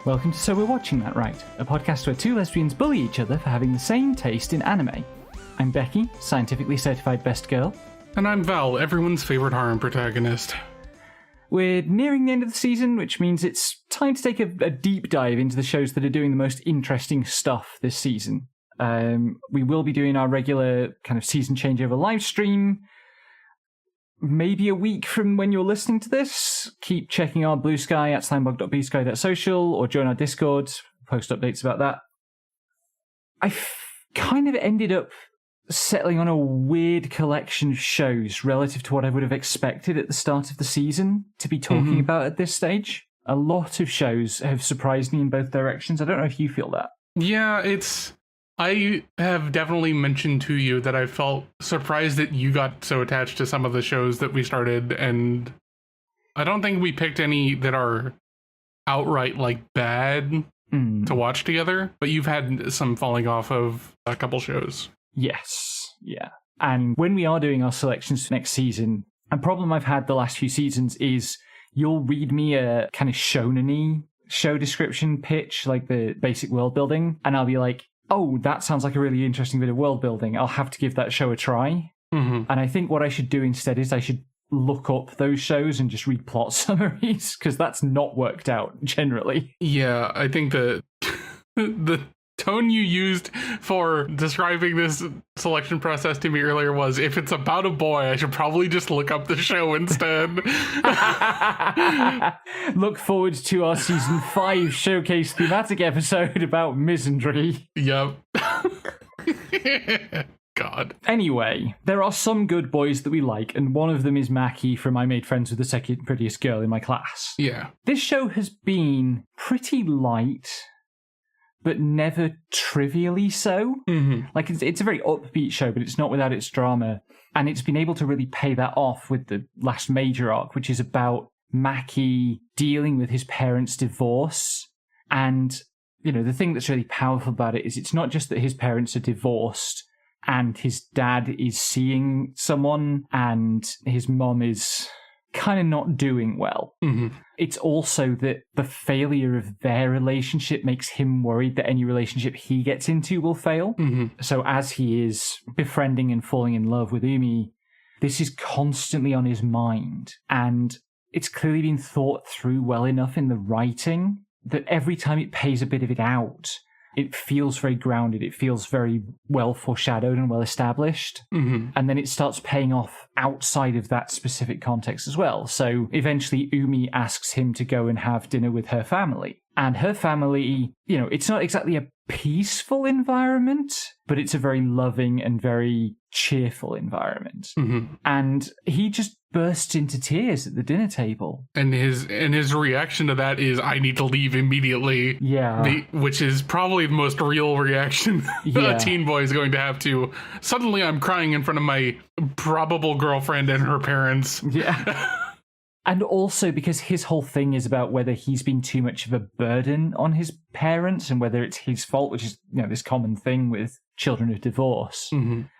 Welcome to So We're Watching That Right, a podcast where two lesbians bully each other for having the same taste in anime. I'm Becky, scientifically certified best girl. And I'm Val, everyone's favorite harem protagonist. We're nearing the end of the season, which means it's time to take a deep dive into the shows that are doing the most interesting stuff this season. We will be doing our regular kind of season changeover live stream maybe a week from when you're listening to this. Keep checking our Blue Sky at slimebug.bsky.social or join our Discord, post updates about that. I kind of ended up settling on a weird collection of shows relative to what I would have expected at the start of the season to be talking about at this stage. A lot of shows have surprised me in both directions. I don't know if you feel that. Yeah, I have definitely mentioned to you that I felt surprised that you got so attached to some of the shows that we started, and I don't think we picked any that are outright, like, bad to watch together, but you've had some falling off of a couple shows. Yes, yeah. And when we are doing our selections for next season, a problem I've had the last few seasons is you'll read me a kind of shonen-y show description pitch, like the basic world building, and I'll be like, oh, that sounds like a really interesting bit of world building. I'll have to give that show a try. And I think what I should do instead is I should look up those shows and just read plot summaries, because that's not worked out generally. Yeah, I think that the tone you used for describing this selection process to me earlier was, if it's about a boy, I should probably just look up the show instead. Look forward to our season 5 showcase thematic episode about misandry. Yep. God. Anyway, there are some good boys that we like, and one of them is Maki from I Made Friends with the Second-Prettiest Girl in My Class. Yeah. This show has been pretty light, but never trivially so. Like, it's a very upbeat show, but it's not without its drama. And it's been able to really pay that off with the last major arc, which is about Maki dealing with his parents' divorce. And, you know, the thing that's really powerful about it is it's not just that his parents are divorced and his dad is seeing someone and his mom is kind of not doing well. It's also that the failure of their relationship makes him worried that any relationship he gets into will fail. So as he is befriending and falling in love with Umi, this is constantly on his mind. And it's clearly been thought through well enough in the writing that every time it pays a bit of it out, it feels very grounded. It feels very well foreshadowed and well established. And then it starts paying off outside of that specific context as well. So eventually Umi asks him to go and have dinner with her family. And her family, you know, it's not exactly a peaceful environment, but it's a very loving and very cheerful environment. And he just bursts into tears at the dinner table. And his reaction to that is, I need to leave immediately. Yeah. Which is probably the most real reaction a teen boy is going to have to, suddenly I'm crying in front of my probable girlfriend and her parents. Yeah. And also because his whole thing is about whether he's been too much of a burden on his parents and whether it's his fault, which is, you know, this common thing with children of divorce.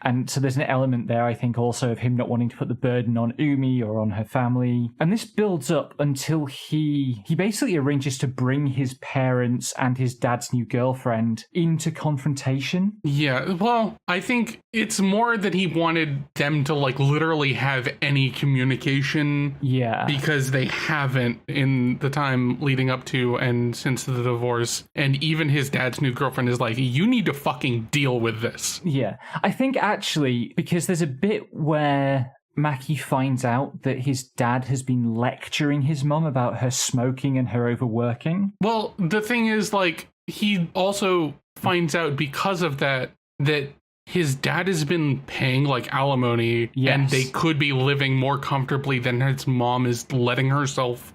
And so there's an element there, I think, also of him not wanting to put the burden on Umi or on her family. And this builds up until he basically arranges to bring his parents and his dad's new girlfriend into confrontation. Yeah, well, I think it's more that he wanted them to, like, literally have any communication. Yeah. Because they haven't in the time leading up to and since the divorce. And even his dad's new girlfriend is like, you need to fucking deal with this. Yeah. I think actually, because there's a bit where Maki finds out that his dad has been lecturing his mom about her smoking and her overworking. Well, the thing is, like, he also finds out because of that his dad has been paying, like, alimony, and they could be living more comfortably than his mom is letting herself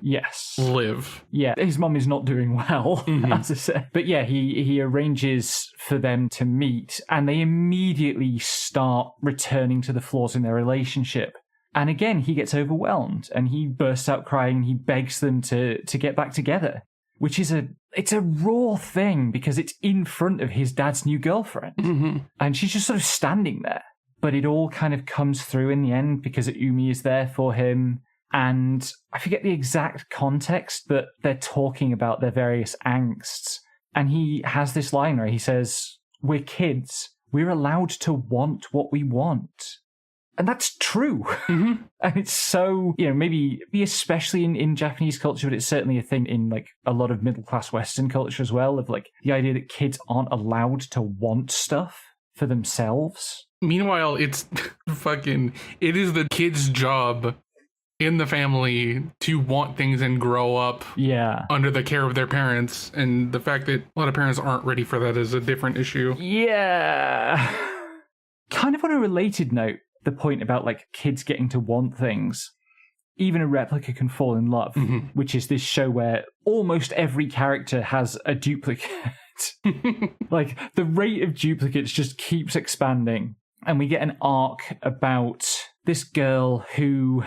live. Yeah, his mom is not doing well, as I said. But yeah, he arranges for them to meet, and they immediately start returning to the flaws in their relationship. And again, he gets overwhelmed, and he bursts out crying, and he begs them to get back together. Which is it's a raw thing because it's in front of his dad's new girlfriend. And she's just sort of standing there. But it all kind of comes through in the end because Umi is there for him. And I forget the exact context, but they're talking about their various angsts. And he has this line where he says, "We're kids. We're allowed to want what we want." And that's true. Mm-hmm. And it's so, maybe especially in Japanese culture, but it's certainly a thing in like a lot of middle-class Western culture as well, of like the idea that kids aren't allowed to want stuff for themselves. Meanwhile, it is the kid's job in the family to want things and grow up under the care of their parents. And the fact that a lot of parents aren't ready for that is a different issue. Yeah. Kind of on a related note, the point about like kids getting to want things, even a replica can fall in love, which is this show where almost every character has a duplicate. Like the rate of duplicates just keeps expanding. And we get an arc about this girl who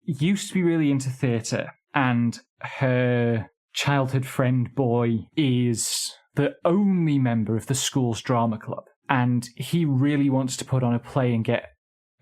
used to be really into theatre, and her childhood friend boy is the only member of the school's drama club. And he really wants to put on a play and get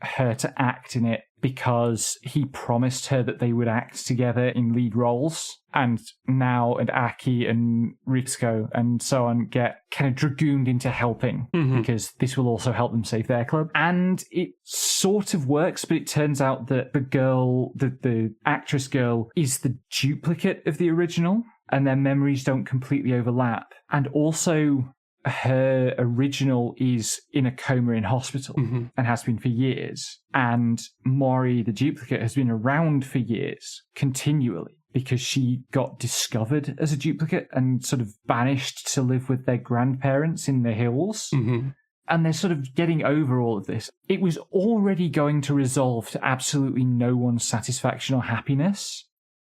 her to act in it because he promised her that they would act together in lead roles. And now and Aki and Ritsuko and so on get kind of dragooned into helping because this will also help them save their club. And it sort of works, but it turns out that the girl, the actress girl, is the duplicate of the original, and their memories don't completely overlap. And also, her original is in a coma in hospital and has been for years. And Mori, the duplicate, has been around for years continually because she got discovered as a duplicate and sort of banished to live with their grandparents in the hills. And they're sort of getting over all of this. It was already going to resolve to absolutely no one's satisfaction or happiness.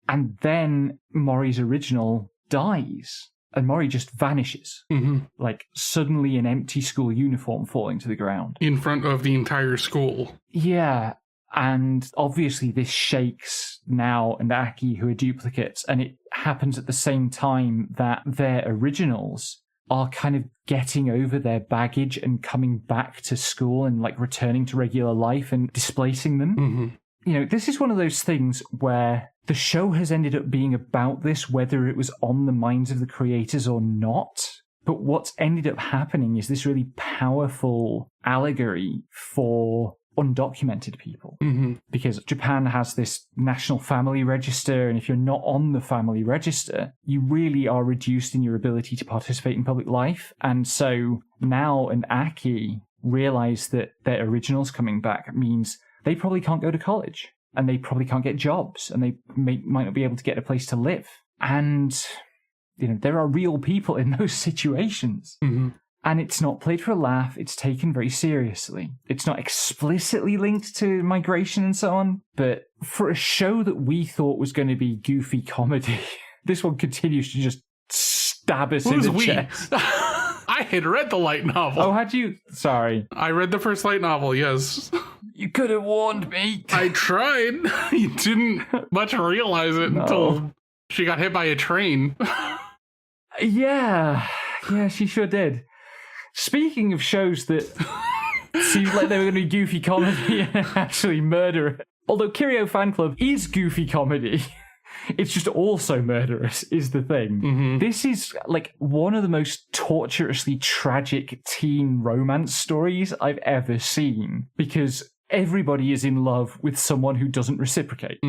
And then Mori's original dies. And Mori just vanishes. Like, suddenly an empty school uniform falling to the ground. In front of the entire school. Yeah. And obviously this shakes Nao and Aki, who are duplicates. And it happens at the same time that their originals are kind of getting over their baggage and coming back to school and, like, returning to regular life and displacing them. This is one of those things where the show has ended up being about this, whether it was on the minds of the creators or not. But what's ended up happening is this really powerful allegory for undocumented people. Because Japan has this national family register, and if you're not on the family register, you really are reduced in your ability to participate in public life. And so Nao and Aki realize that their originals coming back means they probably can't go to college, and they probably can't get jobs, and they might not be able to get a place to live. And, there are real people in those situations. And it's not played for a laugh. It's taken very seriously. It's not explicitly linked to migration and so on, but for a show that we thought was going to be goofy comedy, this one continues to just stab us in the chest. I had read the light novel. Oh, had you? Sorry. I read the first light novel, yes. You could have warned me. I tried. You didn't much realize it until she got hit by a train. Yeah, she sure did. Speaking of shows that seemed like they were going to be goofy comedy and actually murder, although Kirio Fanclub is goofy comedy, it's just also murderous, is the thing. This is like one of the most torturously tragic teen romance stories I've ever seen, because everybody is in love with someone who doesn't reciprocate.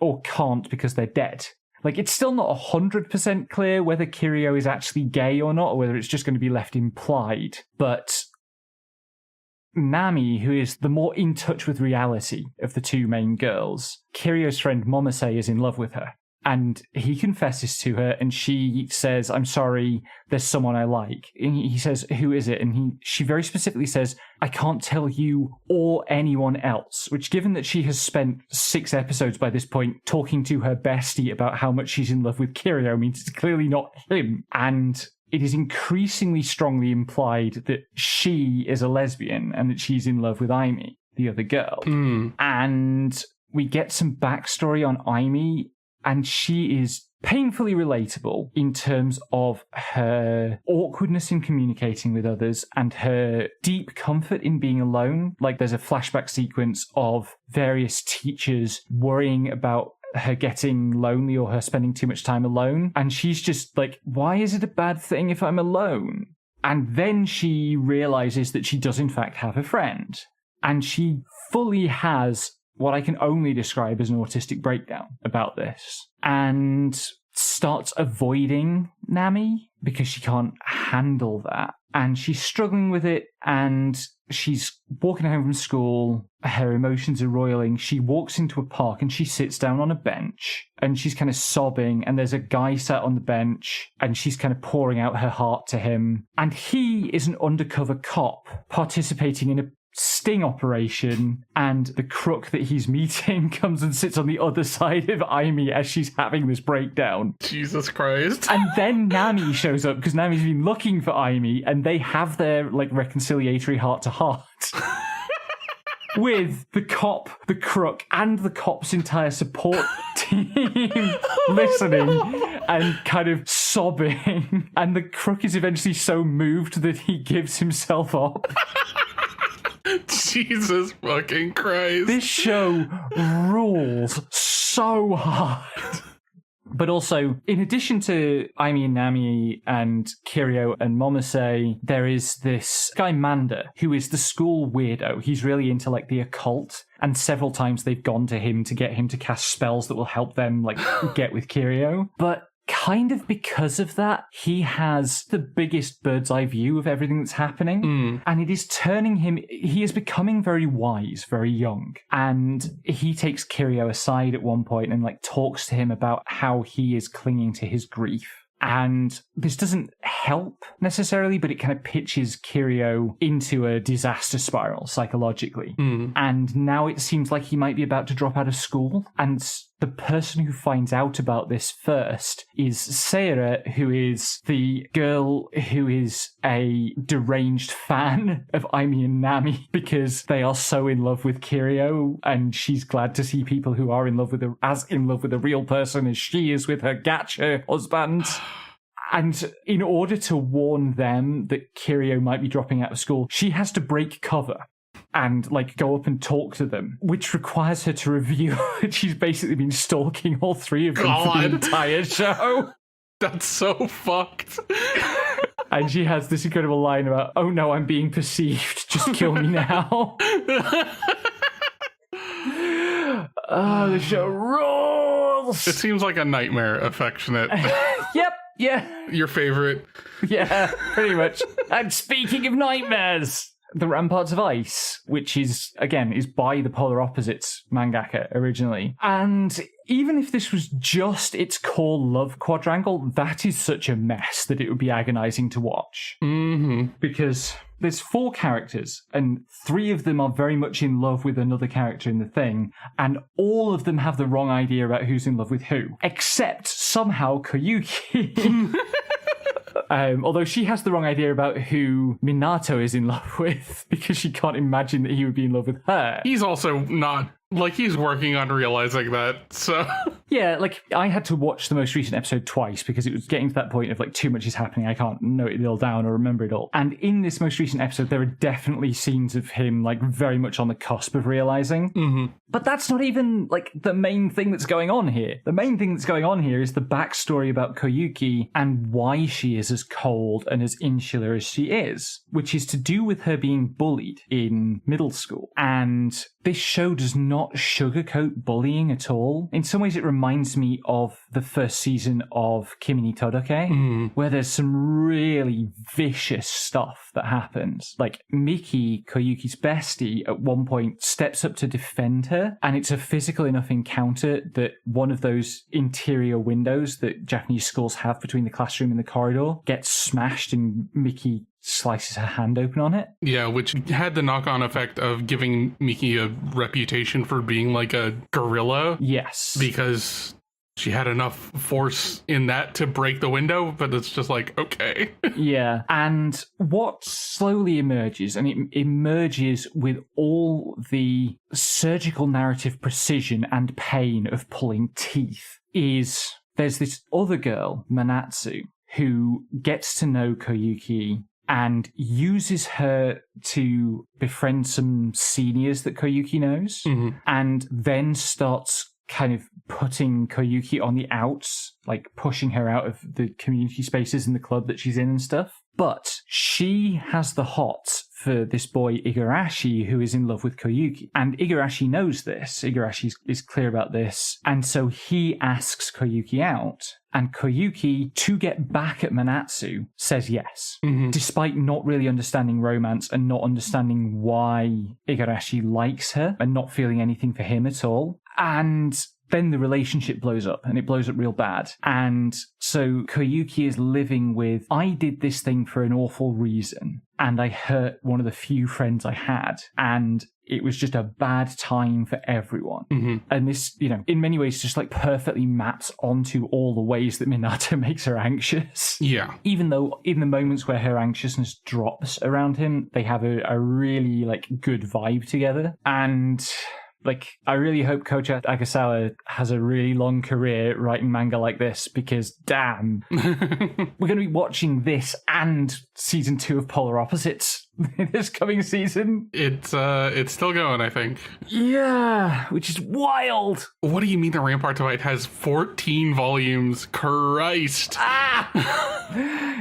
Or can't because they're dead. Like, it's still not 100% clear whether Kirio is actually gay or not, or whether it's just going to be left implied. But Nami, who is the more in touch with reality of the two main girls, Kirio's friend Momose is in love with her. And he confesses to her, and she says, "I'm sorry, there's someone I like." And he says, "Who is it?" And she very specifically says, "I can't tell you or anyone else," which, given that she has spent 6 episodes by this point talking to her bestie about how much she's in love with Kirio, means it's clearly not him. And it is increasingly strongly implied that she is a lesbian and that she's in love with Aimi, the other girl. And we get some backstory on Aimi And she is painfully relatable in terms of her awkwardness in communicating with others and her deep comfort in being alone. Like, there's a flashback sequence of various teachers worrying about her getting lonely or her spending too much time alone. And she's just like, why is it a bad thing if I'm alone? And then she realizes that she does in fact have a friend. And she fully has what I can only describe as an autistic breakdown about this, and starts avoiding Nami because she can't handle that. And she's struggling with it, and she's walking home from school. Her emotions are roiling. She walks into a park and she sits down on a bench and she's kind of sobbing, and there's a guy sat on the bench and she's kind of pouring out her heart to him. And he is an undercover cop participating in a sting operation, and the crook that he's meeting comes and sits on the other side of Aimi as she's having this breakdown. Jesus Christ. And then Nami shows up because Nami's been looking for Aimi, and they have their like reconciliatory heart-to-heart with the cop, the crook, and the cop's entire support team listening and kind of sobbing. And the crook is eventually so moved that he gives himself up. Jesus fucking Christ. This show rules so hard. But also, in addition to Aimi and Nami and Kirio and Momose, there is this guy Manda, who is the school weirdo. He's really into like the occult, and several times they've gone to him to get him to cast spells that will help them like get with Kirio. But kind of because of that, he has the biggest bird's eye view of everything that's happening. And it is turning him, he is becoming very wise, very young. And he takes Kirio aside at one point and like talks to him about how he is clinging to his grief. And this doesn't help necessarily, but it kind of pitches Kirio into a disaster spiral psychologically. And now it seems like he might be about to drop out of school. And the person who finds out about this first is Seira, who is the girl who is a deranged fan of Aimi and Nami because they are so in love with Kirio, and she's glad to see people who are in love with a real person as she is with her gacha husband. And in order to warn them that Kirio might be dropping out of school, she has to break cover and like go up and talk to them, which requires her to reveal that she's basically been stalking all three of them for the entire show. That's so fucked. And she has this incredible line about, oh no, I'm being perceived, just kill me now. Oh, the show rules. It seems like a nightmare affectionate. Yep. Yeah. Your favorite. Yeah, pretty much. And speaking of nightmares, the Ramparts of Ice, which is by the Polar Opposites mangaka originally. And even if this was just its core love quadrangle, that is such a mess that it would be agonizing to watch. Because there's 4 characters, and 3 of them are very much in love with another character in the thing, and all of them have the wrong idea about who's in love with who, except somehow Koyuki. Although she has the wrong idea about who Minato is in love with, because she can't imagine that he would be in love with her. He's also not, like, he's working on realizing that, so... Yeah, like, I had to watch the most recent episode twice because it was getting to that point of, like, too much is happening, I can't note it all down or remember it all. And in this most recent episode, there are definitely scenes of him, like, very much on the cusp of realizing. But that's not even, like, the main thing that's going on here. The main thing that's going on here is the backstory about Koyuki and why she is as cold and as insular as she is, which is to do with her being bullied in middle school. And this show does not sugarcoat bullying at all. In some ways, it reminds me of the first season of Kimi ni Todoke, where there's some really vicious stuff that happens. Like, Miki, Koyuki's bestie, at one point steps up to defend her, and it's a physical enough encounter that one of those interior windows that Japanese schools have between the classroom and the corridor gets smashed, and Miki slices her hand open on it. Yeah, which had the knock-on effect of giving Miki a reputation for being like a gorilla. Yes. Because she had enough force in that to break the window, but it's just like, okay. Yeah, and what slowly emerges, and it emerges with all the surgical narrative precision and pain of pulling teeth, is there's this other girl, Manatsu, who gets to know Koyuki and uses her to befriend some seniors that Koyuki knows, and then starts kind of putting Koyuki on the outs, like pushing her out of the community spaces in the club that she's in and stuff. But she has the hots for this boy Igarashi, who is in love with Koyuki. And Igarashi knows this. Igarashi is clear about this. And so he asks Koyuki out. And Koyuki, to get back at Manatsu, says yes. Despite not really understanding romance and not understanding why Igarashi likes her and not feeling anything for him at all. And then the relationship blows up, and it blows up real bad. And so Koyuki is living with, I did this thing for an awful reason, and I hurt one of the few friends I had, and it was just a bad time for everyone. And this, in many ways just like perfectly maps onto all the ways that Minato makes her anxious. Yeah. Even though in the moments where her anxiousness drops around him, they have a really like good vibe together. And like, I really hope Koichi Akasawa has a really long career writing manga like this, because damn, we're going to be watching this and season 2 of Polar Opposites this coming season. It's still going, I think. Yeah, which is wild. What do you mean the Ramparts of Ice has 14 volumes? Christ.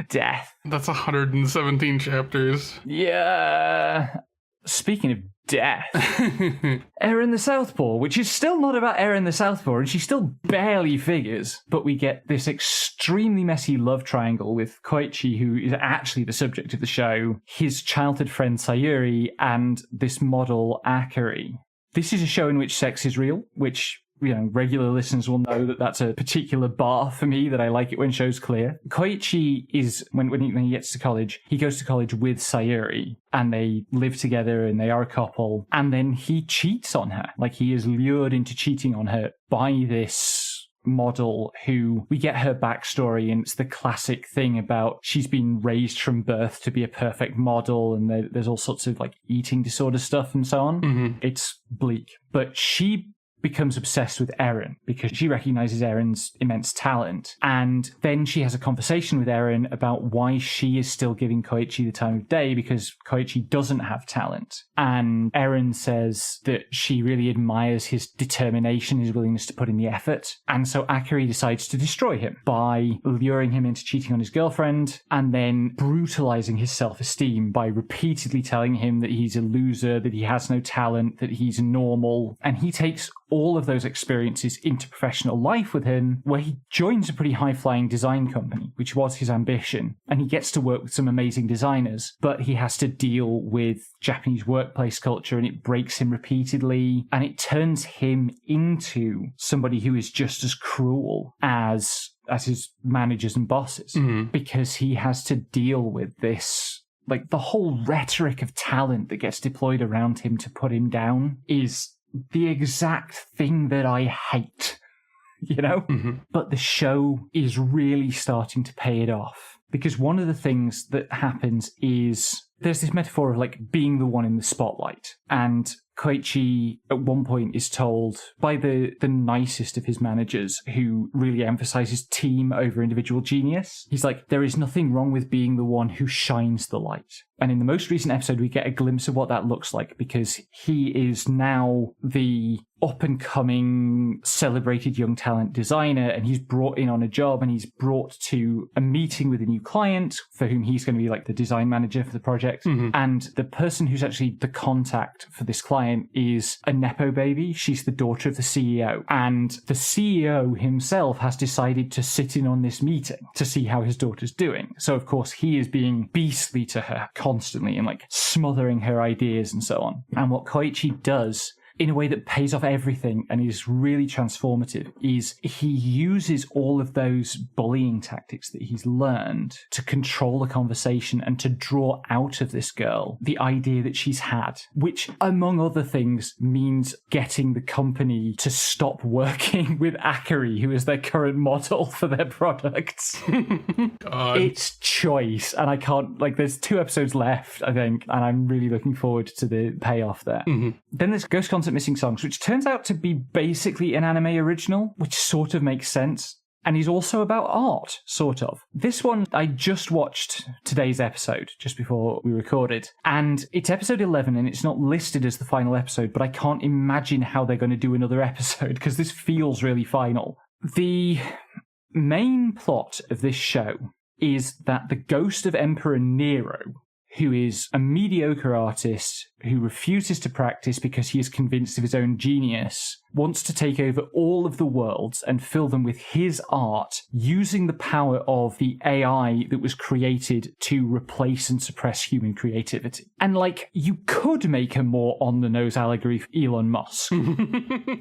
Death. That's 117 chapters. Yeah. Speaking of death, Eren the Southpaw, which is still not about Eren the Southpaw, and she still barely figures, but we get this extremely messy love triangle with Koichi, who is actually the subject of the show, his childhood friend Sayuri, and this model Akari. This is a show in which sex is real, which regular listeners will know that that's a particular bar for me, that I like it when shows clear. Koichi is, when he gets to college, he goes to college with Sayuri, and they live together, and they are a couple, and then he cheats on her. Like, he is lured into cheating on her by this model who, we get her backstory, and it's the classic thing about she's been raised from birth to be a perfect model, and there's all sorts of like eating disorder stuff and so on. It's bleak. But she becomes obsessed with Eren because she recognizes Eren's immense talent. And then she has a conversation with Eren about why she is still giving Koichi the time of day, because Koichi doesn't have talent. And Eren says that she really admires his determination, his willingness to put in the effort. And so Akari decides to destroy him by luring him into cheating on his girlfriend and then brutalizing his self-esteem by repeatedly telling him that he's a loser, that he has no talent, that he's normal. And he takes all of those experiences into professional life with him, where he joins a pretty high-flying design company, which was his ambition, and he gets to work with some amazing designers, but he has to deal with Japanese workplace culture, and it breaks him repeatedly, and it turns him into somebody who is just as cruel as his managers and bosses, because he has to deal with this. Like, the whole rhetoric of talent that gets deployed around him to put him down is the exact thing that I hate, But the show is really starting to pay it off, because one of the things that happens is there's this metaphor of like being the one in the spotlight, and Koichi at one point is told by the nicest of his managers, who really emphasizes team over individual genius. He's like, there is nothing wrong with being the one who shines the light. And in the most recent episode, we get a glimpse of what that looks like, because he is now the up-and-coming celebrated young talent designer, and he's brought in on a job, and he's brought to a meeting with a new client for whom he's going to be like the design manager for the project. And the person who's actually the contact for this client is a Nepo baby. She's the daughter of the CEO. And the CEO himself has decided to sit in on this meeting to see how his daughter's doing. So, of course, he is being beastly to her constantly and like smothering her ideas and so on. And what Koichi does, in a way that pays off everything and is really transformative, is he uses all of those bullying tactics that he's learned to control the conversation and to draw out of this girl the idea that she's had, which, among other things, means getting the company to stop working with Akari, who is their current model for their products. It's choice, and I can't, like, there's 2 episodes left, I think, and I'm really looking forward to the payoff there. Then there's Ghost Concert Concert Missing Songs, which turns out to be basically an anime original, which sort of makes sense. And he's also about art, sort of. This one, I just watched today's episode, just before we recorded. And it's episode 11, and it's not listed as the final episode, but I can't imagine how they're going to do another episode, because this feels really final. The main plot of this show is that the ghost of Emperor Nero, who is a mediocre artist who refuses to practice because he is convinced of his own genius, wants to take over all of the worlds and fill them with his art using the power of the AI that was created to replace and suppress human creativity. And, like, you could make a more on-the-nose allegory for Elon Musk,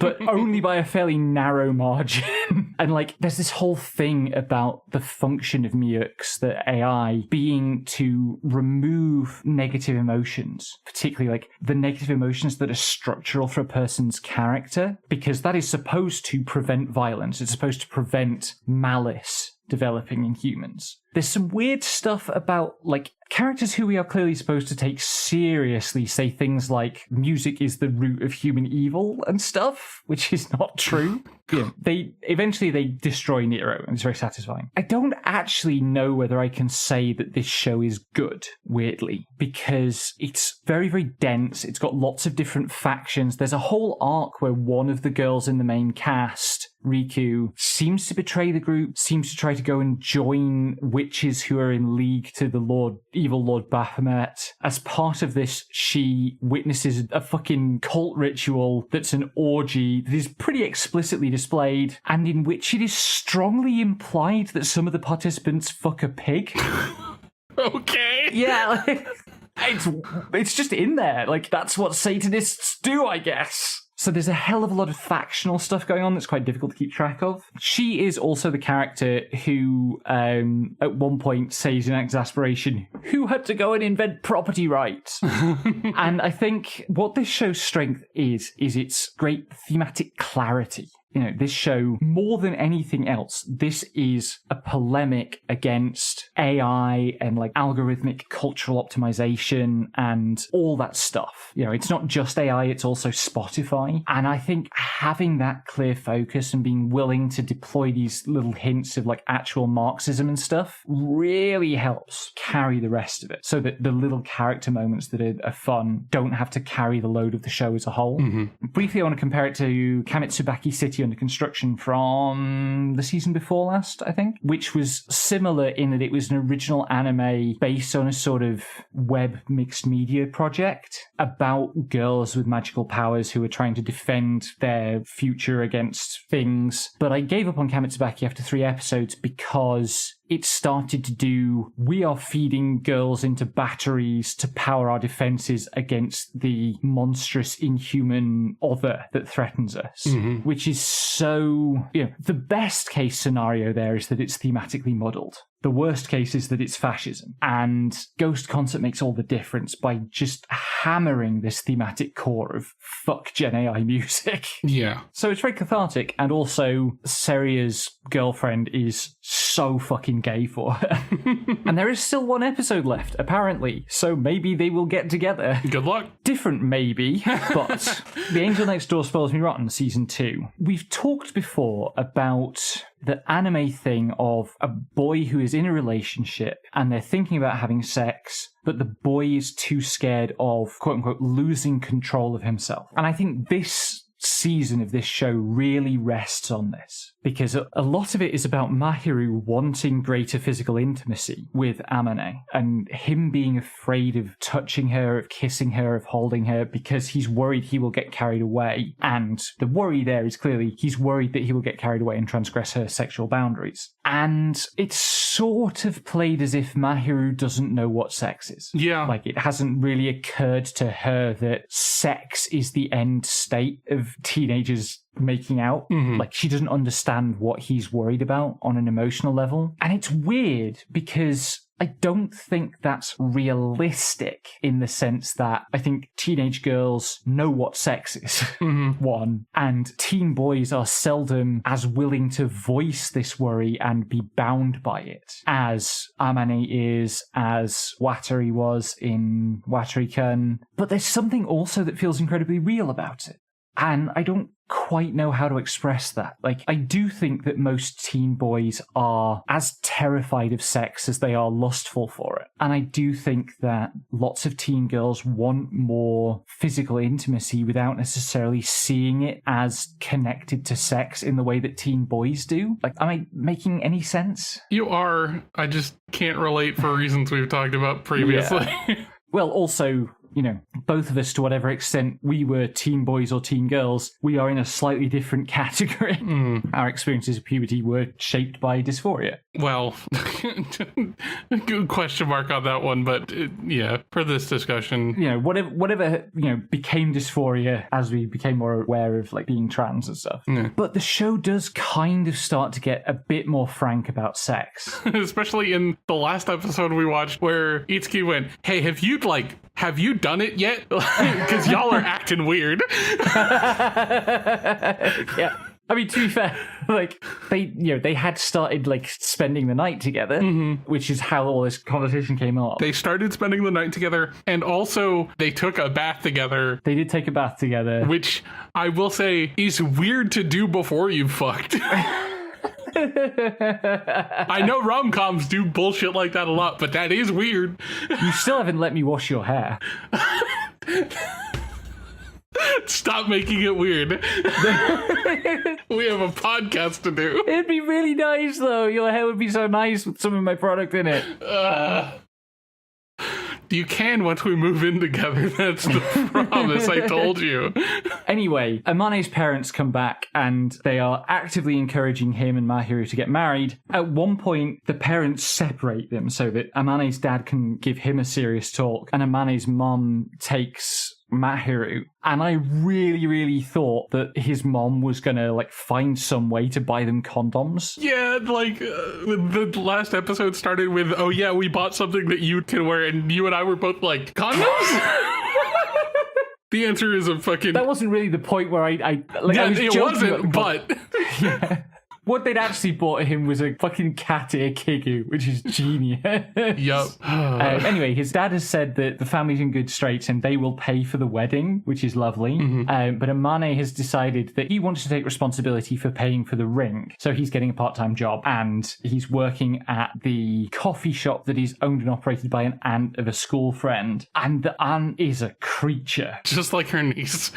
but only by a fairly narrow margin. And, like, there's this whole thing about the function of Miux, the AI, being to remove negative emotions, particularly, like, the negative emotions that are structural for a person's character, because that is supposed to prevent violence. It's supposed to prevent malice developing in humans. There's some weird stuff about, like, characters who we are clearly supposed to take seriously say things like music is the root of human evil and stuff, which is not true. Yeah, they destroy Nero, and it's very satisfying. I don't actually know whether I can say that this show is good, weirdly, because it's very, very dense. It's got lots of different factions. There's a whole arc where one of the girls in the main cast, Riku, seems to betray the group, seems to try to go and join witches who are in league to the evil Lord Baphomet. As part of this, she witnesses a fucking cult ritual that's an orgy that is pretty explicitly displayed, and in which it is strongly implied that some of the participants fuck a pig. Okay. Yeah, like, it's just in there. Like, that's what Satanists do, I guess. So there's a hell of a lot of factional stuff going on that's quite difficult to keep track of. She is also the character who, at one point, says in exasperation, who had to go and invent property rights? And I think what this show's strength is its great thematic clarity. You know, this show, more than anything else, this is a polemic against AI and, like, algorithmic cultural optimization and all that stuff. You know, it's not just AI, it's also Spotify. And I think having that clear focus and being willing to deploy these little hints of, like, actual Marxism and stuff really helps carry the rest of it, so that the little character moments that are fun don't have to carry the load of the show as a whole. Mm-hmm. Briefly, I want to compare it to Kamitsubaki City under construction from the season before last, I think, which was similar in that it was an original anime based on a sort of web mixed media project about girls with magical powers who were trying to defend their future against things. But I gave up on Kamitsubaki after 3 episodes because it started to do, we are feeding girls into batteries to power our defenses against the monstrous, inhuman other that threatens us, which is so, you know, the best case scenario there is that it's thematically muddled. The worst case is that it's fascism. And Ghost Concert makes all the difference by just hammering this thematic core of fuck Gen AI music. Yeah. So it's very cathartic, and also Seria's girlfriend is so fucking gay for her. And there is still 1 episode left, apparently, so maybe they will get together. Good luck. Different maybe, but The Angel Next Door Spoils Me Rotten, Season 2. We've talked before about the anime thing of a boy who is in a relationship and they're thinking about having sex, but the boy is too scared of, quote-unquote, losing control of himself. And I think this season of this show really rests on this, because a lot of it is about Mahiru wanting greater physical intimacy with Amane and him being afraid of touching her, of kissing her, of holding her, because he's worried he will get carried away. And the worry there is clearly he's worried that he will get carried away and transgress her sexual boundaries. And it's sort of played as if Mahiru doesn't know what sex is. Yeah. Like, it hasn't really occurred to her that sex is the end state of teenagers making out. Like, she doesn't understand what he's worried about on an emotional level. And it's weird because I don't think that's realistic in the sense that I think teenage girls know what sex is, one, and teen boys are seldom as willing to voice this worry and be bound by it as Amane is, as Watari was in Watari-kun. But there's something also that feels incredibly real about it. And I don't quite know how to express that. Like, I do think that most teen boys are as terrified of sex as they are lustful for it. And I do think that lots of teen girls want more physical intimacy without necessarily seeing it as connected to sex in the way that teen boys do. Like, am I making any sense? You are. I just can't relate for reasons we've talked about previously. Yeah. Well, also, you know, both of us, to whatever extent we were teen boys or teen girls, we are in a slightly different category. Our experiences of puberty were shaped by dysphoria. Well, good question mark on that one, but yeah, for this discussion. You know, whatever, you know, became dysphoria as we became more aware of, like, being trans and stuff. Yeah. But the show does kind of start to get a bit more frank about sex. Especially in the last episode we watched where Itsuki went, hey, have you done it yet? Because y'all are acting weird. Yeah. I mean, to be fair, like, they had started, like, spending the night together, which is how all this conversation came up. They started spending the night together, and also they took a bath together. They did take a bath together. Which, I will say, is weird to do before you fucked. I know rom-coms do bullshit like that a lot, but that is weird. You still haven't let me wash your hair. Stop making it weird. We have a podcast to do. It'd be really nice, though. Your hair would be so nice with some of my product in it. You can once we move in together. That's the promise I told you. Anyway, Amane's parents come back and they are actively encouraging him and Mahiru to get married. At one point, the parents separate them so that Amane's dad can give him a serious talk, and Amane's mom takes Mahiru. And I really, really thought that his mom was gonna, like, find some way to buy them condoms. Yeah, like, the last episode started with, oh yeah, we bought something that you can wear, and you and I were both like, condoms? The answer is a fucking... That wasn't really the point where I it wasn't, but... Yeah. What they'd actually bought him was a fucking cat ear kigu, which is genius. Yup. Anyway, his dad has said that the family's in good straits and they will pay for the wedding, which is lovely. But Amane has decided that he wants to take responsibility for paying for the ring. So he's getting a part-time job and he's working at the coffee shop that is owned and operated by an aunt of a school friend. And the aunt is a creature. Just like her niece.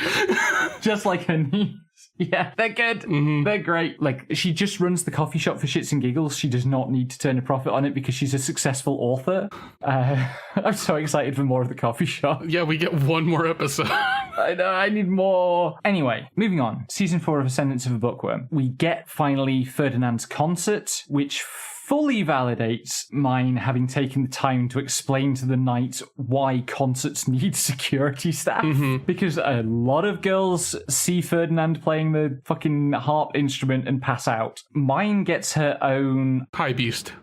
Just like her niece. Yeah, they're good. They're great. Like, she just runs the coffee shop for shits and giggles. She does not need to turn a profit on it because she's a successful author. I'm so excited for more of the coffee shop. Yeah, we get one more episode. I know, I need more. Anyway, moving on. Season 4 of Ascendance of a Bookworm. We get, finally, Ferdinand's concert, which fully validates mine having taken the time to explain to the knight why concerts need security staff. Because a lot of girls see Ferdinand playing the fucking harp instrument and pass out. Mine gets her own... High beast,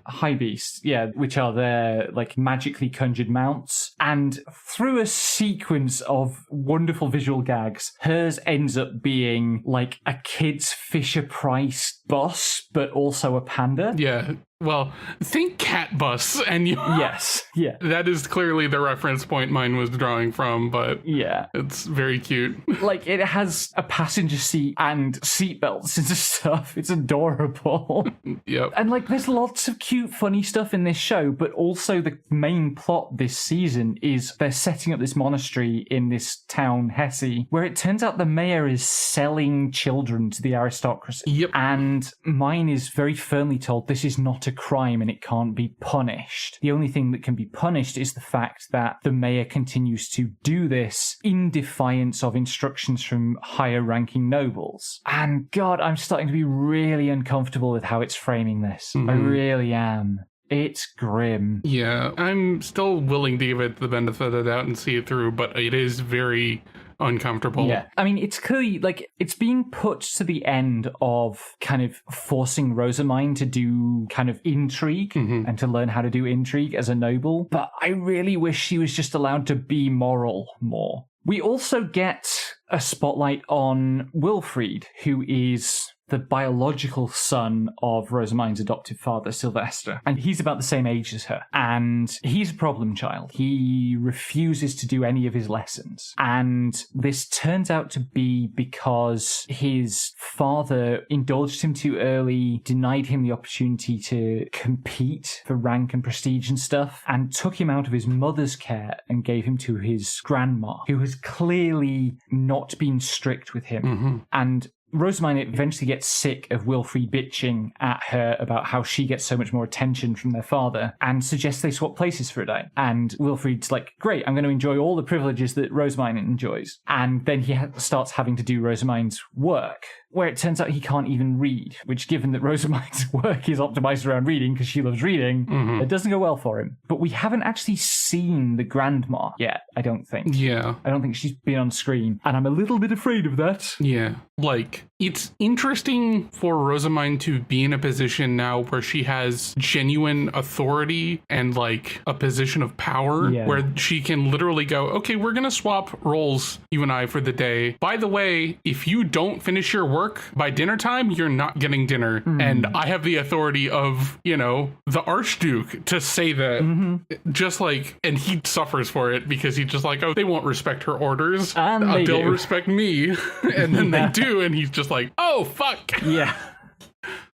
yeah, which are their, like, magically conjured mounts. And through a sequence of wonderful visual gags, hers ends up being, like, a kid's Fisher-Price bus, but also a panda. Yeah. Well, think cat bus, and you... Yes, yeah. That is clearly the reference point mine was drawing from, but yeah, it's very cute. Like, it has a passenger seat and seatbelts and stuff. It's adorable. Yep. And, like, there's lots of cute, funny stuff in this show, but also the main plot this season is they're setting up this monastery in this town, Hesse, where it turns out the mayor is selling children to the aristocracy. Yep. And mine is very firmly told this is not a crime and it can't be punished. The only thing that can be punished is the fact that the mayor continues to do this in defiance of instructions from higher ranking nobles. And God, I'm starting to be really uncomfortable with how it's framing this. I really am. It's grim. Yeah, I'm still willing to give it the benefit of the doubt and see it through, but it is very uncomfortable. Yeah. I mean, it's clearly, like, it's being put to the end of kind of forcing Rosamine to do kind of intrigue and to learn how to do intrigue as a noble. But I really wish she was just allowed to be moral more. We also get a spotlight on Wilfried, who is the biological son of Rosamine's adoptive father, Sylvester. And he's about the same age as her. And he's a problem child. He refuses to do any of his lessons. And this turns out to be because his father indulged him too early, denied him the opportunity to compete for rank and prestige and stuff, and took him out of his mother's care and gave him to his grandma, who has clearly not been strict with him. And Rosamine eventually gets sick of Wilfried bitching at her about how she gets so much more attention from their father and suggests they swap places for a day. And Wilfried's like, great, I'm going to enjoy all the privileges that Rosamine enjoys. And then he starts having to do Rosamine's work, where it turns out he can't even read, which, given that Rosamine's work is optimized around reading because she loves reading, it doesn't go well for him. But we haven't actually seen the grandma yet, I don't think. Yeah. I don't think she's been on screen, and I'm a little bit afraid of that. Yeah. Like, it's interesting for Rosamine to be in a position now where she has genuine authority and, like, a position of power where she can literally go, okay, we're going to swap roles, you and I, for the day. By the way, if you don't finish your work by dinner time, you're not getting dinner. And I have the authority of, you know, the Archduke to say that. Just like, and he suffers for it because he's just like, oh, they won't respect her orders. And they'll respect me. And then they do. And he's just like, oh, fuck. Yeah.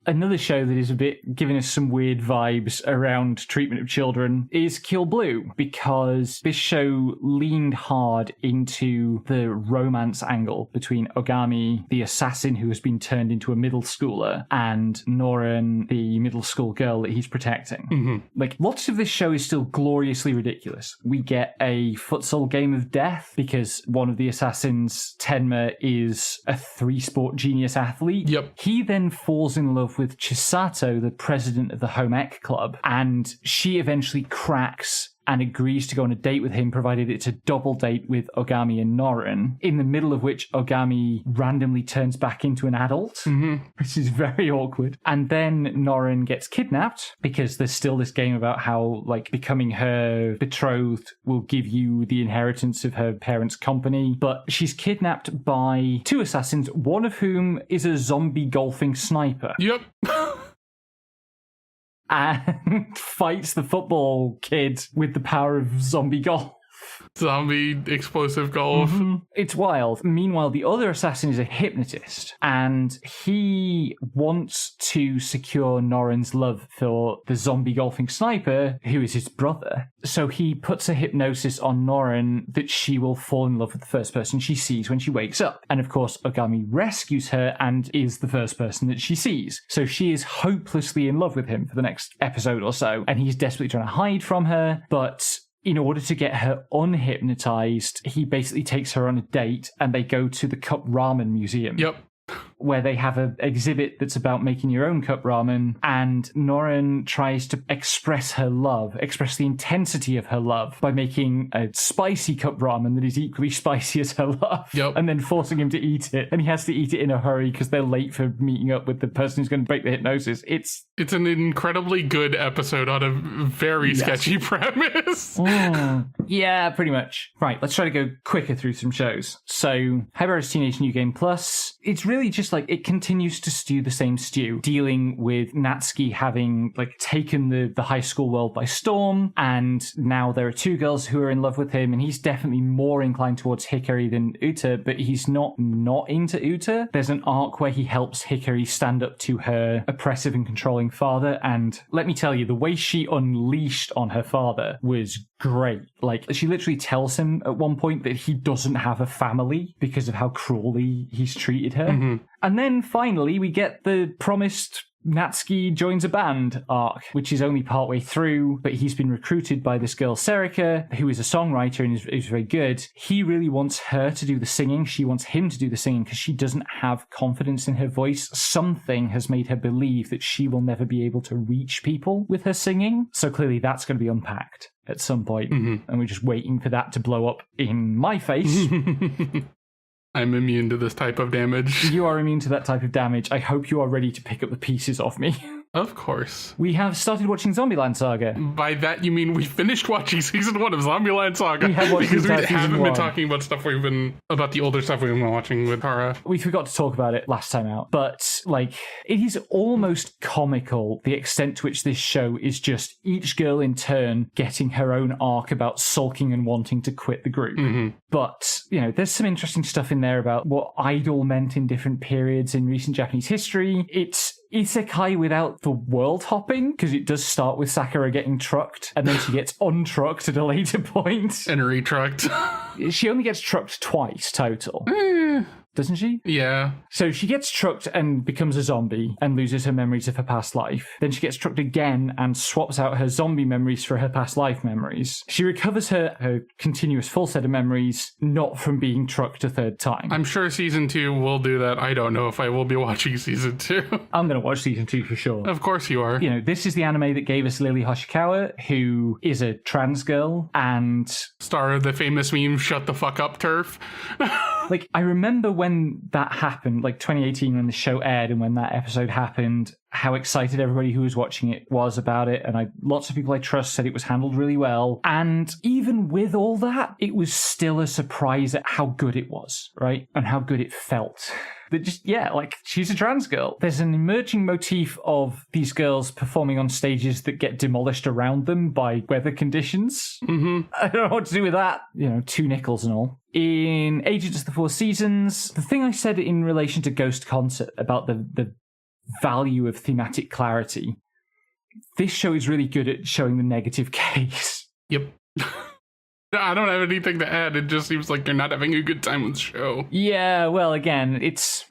Another show that is a bit giving us some weird vibes around treatment of children is Kill Blue, because this show leaned hard into the romance angle between Ogami, the assassin who has been turned into a middle schooler, and Noren, the middle school girl that he's protecting. Like, lots of this show is still gloriously ridiculous. We get a futsal game of death because one of the assassins, Tenma, is a three-sport genius athlete. Yep. He then falls in love with Chisato, the president of the Home Ec Club, and she eventually cracks and agrees to go on a date with him, provided it's a double date with Ogami and Noren, in the middle of which Ogami randomly turns back into an adult, which is very awkward. And then Noren gets kidnapped, because there's still this game about how, like, becoming her betrothed will give you the inheritance of her parents' company. But she's kidnapped by two assassins, one of whom is a zombie golfing sniper. Yep. And fights the football kid with the power of zombie golf. Zombie explosive golf. It's wild. Meanwhile, the other assassin is a hypnotist, and he wants to secure Noren's love for the zombie golfing sniper, who is his brother. So he puts a hypnosis on Noren that she will fall in love with the first person she sees when she wakes up. And of course, Ogami rescues her and is the first person that she sees. So she is hopelessly in love with him for the next episode or so, and he's desperately trying to hide from her, but in order to get her unhypnotized, he basically takes her on a date and they go to the Cup Ramen Museum. Yep. Where they have an exhibit that's about making your own cup ramen, and Noren tries to express the intensity of her love by making a spicy cup ramen that is equally spicy as her love, and then forcing him to eat it. And he has to eat it in a hurry because they're late for meeting up with the person who's going to break the hypnosis. It's an incredibly good episode on a very sketchy premise. Yeah, pretty much. Right, let's try to go quicker through some shows. So, Haibara's Teenage New Game Plus, it's really just like it continues to stew the same stew, dealing with Natsuki having like taken the high school world by storm, and now there are two girls who are in love with him, and he's definitely more inclined towards Hikari than Uta, but he's not into Uta. There's an arc where he helps Hikari stand up to her oppressive and controlling father, and let me tell you, the way she unleashed on her father was great. Like, she literally tells him at one point that he doesn't have a family because of how cruelly he's treated her. And then finally we get the promised Natsuki joins a band arc, which is only partway through, but he's been recruited by this girl Serika, who is a songwriter and is very good. He really wants her to do the singing. She wants him to do the singing because she doesn't have confidence in her voice. Something has made her believe that she will never be able to reach people with her singing. So clearly that's going to be unpacked at some point, and we're just waiting for that to blow up in my face. I'm immune to this type of damage. You are immune to that type of damage. I hope you are ready to pick up the pieces of me. Of course. We have started watching Zombieland Saga. By that, you mean we finished watching season 1 of Zombieland Saga. We have watched because we season haven't one. been talking about about the older stuff we've been watching with Tara. We forgot to talk about it last time out, but like it is almost comical the extent to which this show is just each girl in turn getting her own arc about sulking and wanting to quit the group. Mm-hmm. But, you know, there's some interesting stuff in there about what idol meant in different periods in recent Japanese history. It's isekai without the world hopping, because it does start with Sakura getting trucked, and then she gets untrucked at a later point. And retrucked. She only gets trucked twice total. Doesn't she? Yeah. So she gets trucked and becomes a zombie and loses her memories of her past life. Then she gets trucked again and swaps out her zombie memories for her past life memories. She recovers her continuous full set of memories, not from being trucked a third time. I'm sure season 2 will do that. I don't know if I will be watching season 2. I'm going to watch season 2 for sure. Of course you are. You know, this is the anime that gave us Lily Hoshikawa, who is a trans girl and... star of the famous meme, "Shut the fuck up, TERF." Like, I remember when that happened, like 2018 when the show aired and when that episode happened, how excited everybody who was watching it was about it. And lots of people I trust said it was handled really well. And even with all that, it was still a surprise at how good it was, right? And how good it felt. That just, yeah, like, she's a trans girl. There's an emerging motif of these girls performing on stages that get demolished around them by weather conditions. Mm-hmm. I don't know what to do with that. You know, 2 nickels and all. In Agents of the Four Seasons, the thing I said in relation to Ghost Concert about the value of thematic clarity, this show is really good at showing the negative case. Yep. I don't have anything to add. It just seems like you're not having a good time with the show. Yeah, well, again,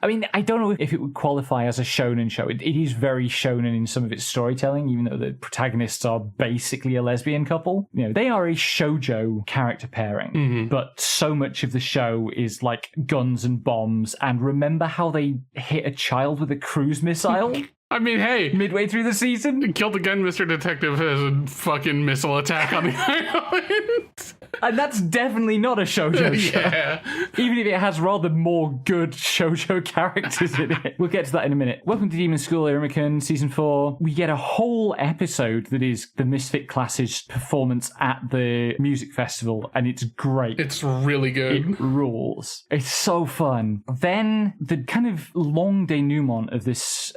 I don't know if it would qualify as a shonen show. It is very shonen in some of its storytelling, even though the protagonists are basically a lesbian couple. You know, they are a shoujo character pairing, but so much of the show is like guns and bombs, and remember how they hit a child with a cruise missile? I mean, hey. Midway through the season? Killed Again, Mr. Detective has a fucking missile attack on the island. And that's definitely not a shoujo show. Yeah. Even if it has rather more good shoujo characters in it. We'll get to that in a minute. Welcome to Demon School, Iruma-kun, Season 4. We get a whole episode that is the Misfit Class's performance at the music festival, and it's great. It's really good. It rules. It's so fun. Then the kind of long denouement of this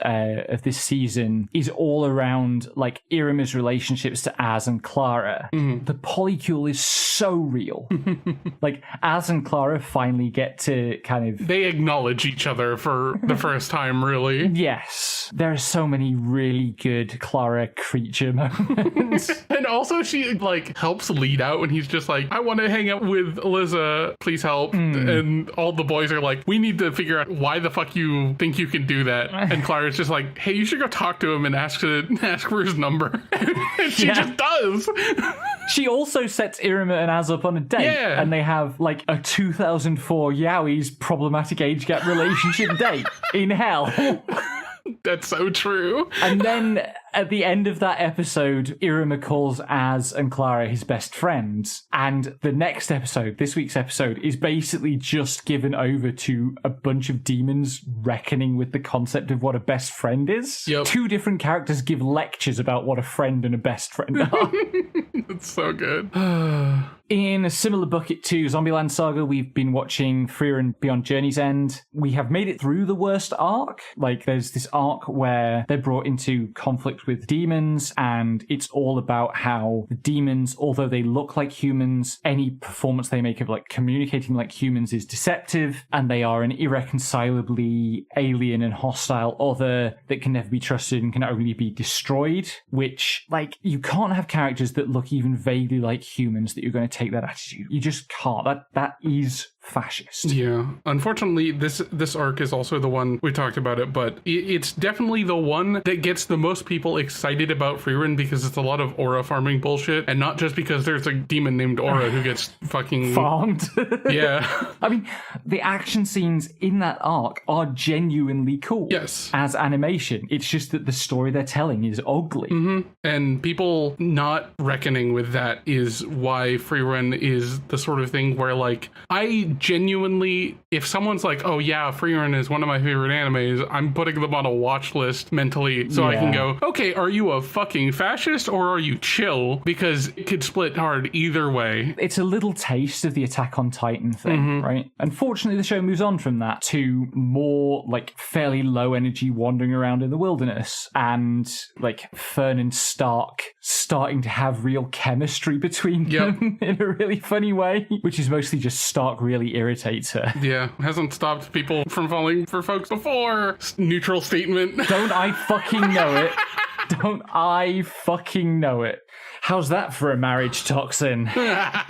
season is all around like Iruma's relationships to Az and Clara. The polycule is so real. Like Az and Clara finally get to kind of... They acknowledge each other for the first time, really. Yes. There are so many really good Clara creature moments. And also she like helps lead out when he's just like, I want to hang out with Eliza, please help. And all the boys are like, we need to figure out why the fuck you think you can do that. And Clara's just like, hey, you should go talk to him and ask for his number. And she just does. She also sets Iruma and Az up on a date. Yeah. And they have like a 2004 Yowie's problematic age gap relationship date in hell. That's so true. And then at the end of that episode, Iruma calls Az and Clara his best friends. And the next episode, this week's episode, is basically just given over to a bunch of demons reckoning with the concept of what a best friend is. Yep. 2 different characters give lectures about what a friend and a best friend are. It's so good. In a similar bucket to Zombieland Saga, we've been watching Frieren Beyond Journey's End. We have made it through the worst arc. Like, there's this arc where they're brought into conflict with demons, and it's all about how the demons, although they look like humans, any performance they make of, like, communicating like humans is deceptive, and they are an irreconcilably alien and hostile other that can never be trusted and can only be destroyed, which, like, you can't have characters that look even vaguely like humans that you're going to take that attitude. You just can't. That is fascist. Yeah. Unfortunately, this arc is also the one, we talked about it, but it's definitely the one that gets the most people excited about Frieren because it's a lot of aura farming bullshit, and not just because there's a demon named Aura who gets fucking... farmed. Yeah. I mean, the action scenes in that arc are genuinely cool. Yes. As animation. It's just that the story they're telling is ugly. And people not reckoning with that is why Frieren is the sort of thing where, like, I genuinely, if someone's like, oh yeah, Frieren is one of my favorite animes, I'm putting them on a watch list mentally so I can go, okay, are you a fucking fascist or are you chill? Because it could split hard either way. It's a little taste of the Attack on Titan thing, right? Unfortunately, the show moves on from that to more like fairly low energy wandering around in the wilderness and like Fern and Stark starting to have real chemistry between them in a really funny way, which is mostly just Stark really irritates her. Yeah, hasn't stopped people from falling for folks before. Neutral statement. Don't I fucking know it? Don't I fucking know it? How's that for a marriage toxin?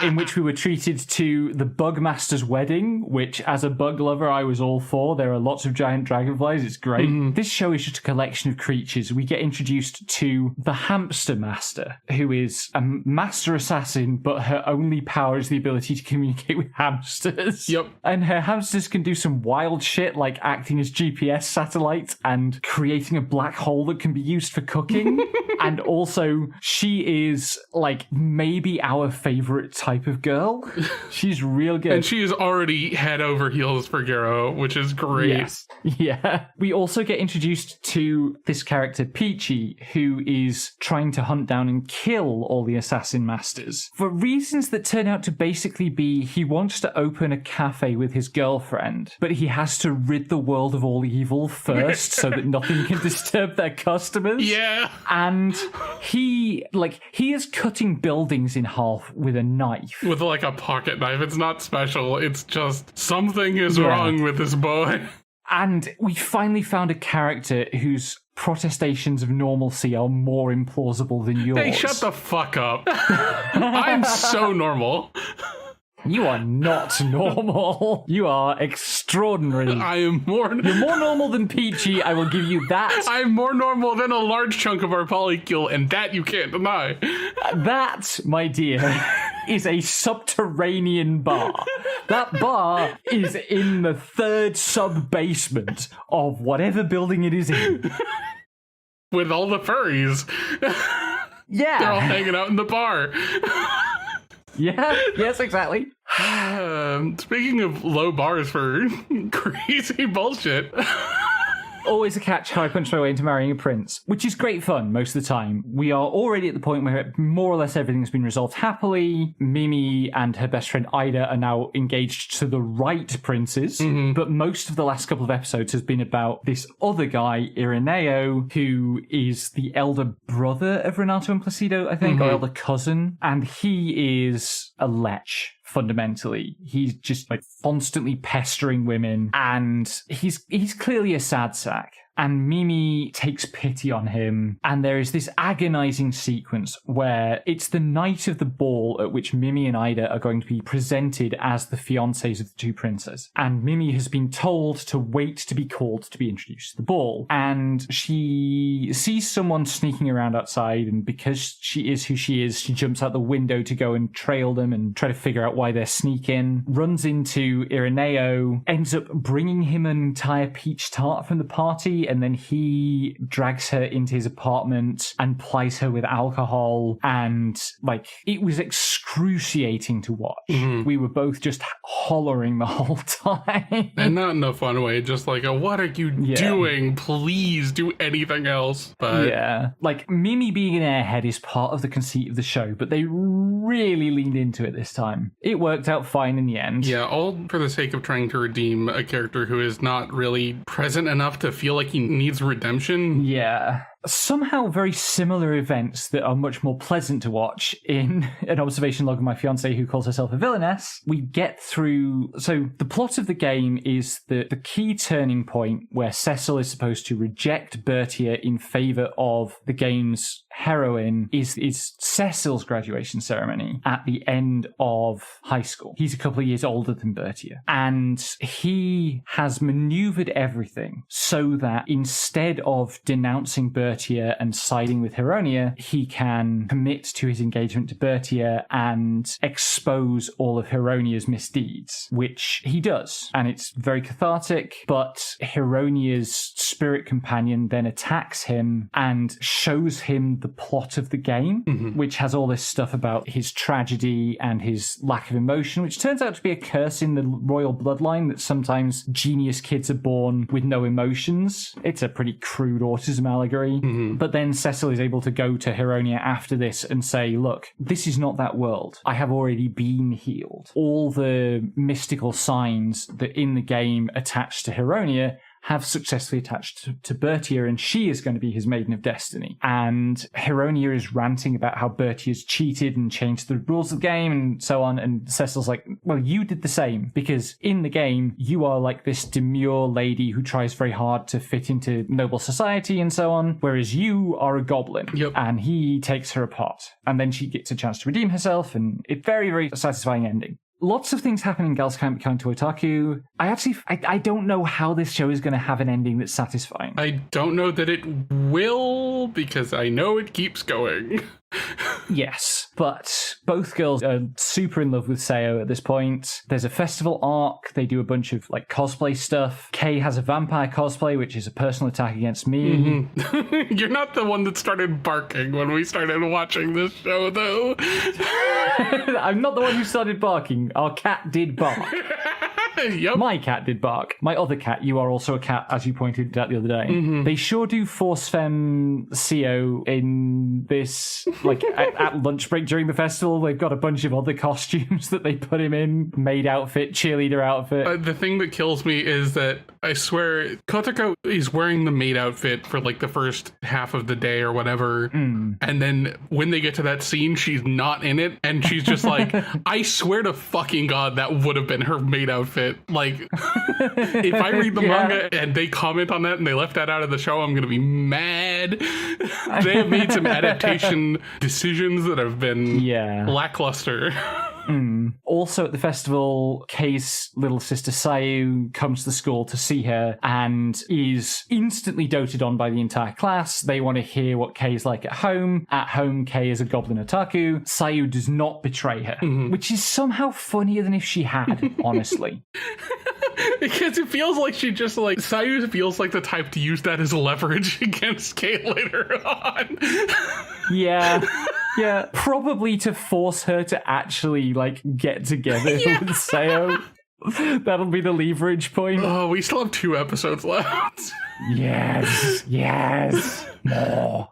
In which we were treated to the Bugmaster's wedding, which as a bug lover I was all for. There are lots of giant dragonflies. It's great. This show is just a collection of creatures. We get introduced to the Hamster Master, who is a master assassin, but her only power is the ability to communicate with hamsters. Yep. And her hamsters can do some wild shit like acting as GPS satellites and creating a black hole that can be used for cooking. And also, she is like maybe our favorite type of girl. She's real good. And she is already head over heels for Gero, which is great. Yes. Yeah. We also get introduced to this character, Peachy, who is trying to hunt down and kill all the assassin masters for reasons that turn out to basically be he wants to open a cafe with his girlfriend, but he has to rid the world of all evil first so that nothing can disturb their customers. Yeah. And he is cutting buildings in half with a knife. With like a pocket knife. It's not special. It's just something is wrong with this boy. And we finally found a character whose protestations of normalcy are more implausible than yours. Hey, shut the fuck up. I'm so normal. You are not normal. You are extraordinary. You're more normal than Peachy, I will give you that. I'm more normal than a large chunk of our polycule, and that you can't deny. That, my dear, is a subterranean bar. That bar is in the third sub-basement of whatever building it is in. With all the furries. Yeah. They're all hanging out in the bar. Yeah, yes, exactly. Speaking of low bars for crazy bullshit. Always a catch how I punch my way into marrying a prince, which is great fun most of the time. We are already at the point where more or less everything's been resolved happily. Mimi and her best friend Ida are now engaged to the right princes, but most of the last couple of episodes has been about this other guy, Ireneo, who is the elder brother of Renato and Placido, I think, or elder cousin, and he is a lech. Fundamentally, he's just like constantly pestering women, and he's clearly a sad sack. And Mimi takes pity on him, and there is this agonizing sequence where it's the night of the ball at which Mimi and Ida are going to be presented as the fiancés of the two princes. And Mimi has been told to wait to be called to be introduced to the ball. And she sees someone sneaking around outside, and because she is who she is, she jumps out the window to go and trail them and try to figure out why they're sneaking, runs into Ireneo, ends up bringing him an entire peach tart from the party, and then he drags her into his apartment and plies her with alcohol, and like it was excruciating to watch. We were both just hollering the whole time, and not in a fun way, just like what are you doing? Please do anything else. But like Mimi being an airhead is part of the conceit of the show, but they really leaned into it this time. It worked out fine in the end. Yeah, all for the sake of trying to redeem a character who is not really present enough to feel like he needs redemption. Yeah. Somehow very similar events that are much more pleasant to watch in an observation log of my fiancée who calls herself a villainess. We get through... So the plot of the game is that the key turning point where Cecil is supposed to reject Bertia in favour of the game's heroine is Cecil's graduation ceremony at the end of high school. He's a couple of years older than Bertia. And he has manoeuvred everything so that instead of denouncing Bertia Bertia and siding with Hironia, he can commit to his engagement to Bertia and expose all of Hironia's misdeeds, which he does. And it's very cathartic, but Hironia's spirit companion then attacks him and shows him the plot of the game, which has all this stuff about his tragedy and his lack of emotion, which turns out to be a curse in the royal bloodline that sometimes genius kids are born with no emotions. It's a pretty crude autism allegory. But then Cecil is able to go to Hironia after this and say, look, this is not that world. I have already been healed. All the mystical signs that in the game attached to Hironia have successfully attached to Bertia, and she is going to be his Maiden of Destiny. And Hironia is ranting about how Bertia's cheated and changed the rules of the game and so on, and Cecil's like, well, you did the same, because in the game, you are like this demure lady who tries very hard to fit into noble society and so on, whereas you are a goblin. And he takes her apart. And then she gets a chance to redeem herself, and it's very, very satisfying ending. Lots of things happen in Girls Can't Be Kind to Otaku. I don't know how this show is going to have an ending that's satisfying. I don't know that it will, because I know it keeps going. Yes, but both girls are super in love with Seo at this point. There's a festival arc. They do a bunch of like cosplay stuff. Kay has a vampire cosplay, which is a personal attack against me. You're not the one that started barking when we started watching this show, though. I'm not the one who started barking. Our cat did bark. Yep. My cat did bark. My other cat, you are also a cat, as you pointed out the other day. They sure do force femme Seo in this, like, at lunch break during the festival. They've got a bunch of other costumes that they put him in. Maid outfit, cheerleader outfit. The thing that kills me is that, I swear, Kotoko is wearing the maid outfit for, like, the first half of the day or whatever. And then when they get to that scene, she's not in it. And she's just like, I swear to fucking God, that would have been her maid outfit. Like, if I read the manga and they comment on that and they left that out of the show, I'm going to be mad. They have made some adaptation decisions that have been lackluster. Also at the festival, Kay's little sister Sayu comes to the school to see her and is instantly doted on by the entire class. They want to hear what Kay's like at home. At home, Kay is a goblin otaku. Sayu does not betray her, which is somehow funnier than if she had, honestly. Because it feels like she just like, Sayu feels like the type to use that as leverage against Kay later on. Yeah, probably to force her to actually, like, get together with Seo. That'll be the leverage point. Oh, we still have 2 episodes left. Yes. More.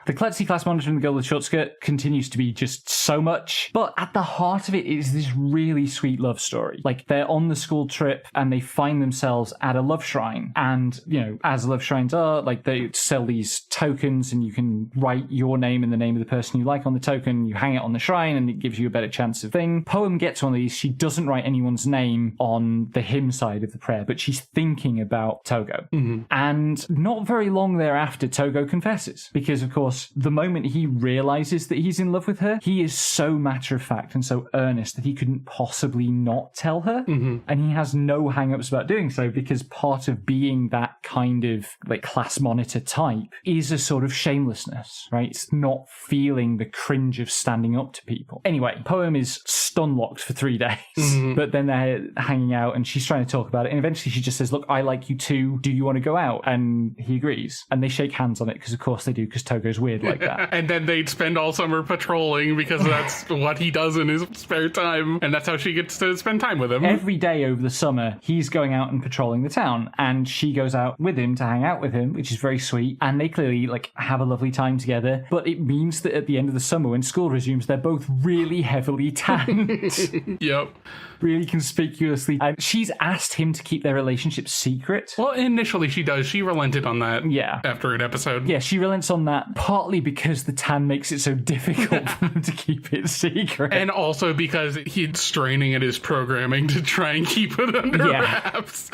The Klutzy class monitor and the girl with the short skirt continues to be just so much, but at the heart of it is this really sweet love story. Like, they're on the school trip and they find themselves at a love shrine. And, you know, as love shrines are, like, they sell these tokens and you can write your name and the name of the person you like on the token. You hang it on the shrine and it gives you a better chance of thing. Poem gets one of these. She doesn't write anyone's name on the hymn side of the prayer, but she's thinking about Togo. And not very long thereafter, Togo confesses. Because, of course, the moment he realizes that he's in love with her, he is so matter-of-fact and so earnest that he couldn't possibly not tell her. And he has no hang-ups about doing so, because part of being that kind of like class monitor type is a sort of shamelessness, right? It's not feeling the cringe of standing up to people. Anyway, Poem is stun-locked for 3 days, but then they're hanging out and she's trying to talk about it, and eventually she just says, look, I like you too, do you want to go out? And he agrees, and they shake hands on it, because of course they do, because Togo's weird like that. And then they'd spend all summer patrolling, because that's what he does in his spare time, and that's how she gets to spend time with him. Every day over the summer, he's going out and patrolling the town, and she goes out with him to hang out with him, which is very sweet, and they clearly like have a lovely time together. But it means that at the end of the summer, when school resumes, they're both really heavily tanned. Yep. Really conspicuously. And she's asked him to keep their relationship secret. Well, initially she does. She relented on that after an episode. Yeah, she relents on that, partly because the tan makes it so difficult for them to keep it secret. And also because he's straining at his programming to try and keep it under wraps.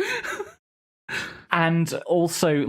And also,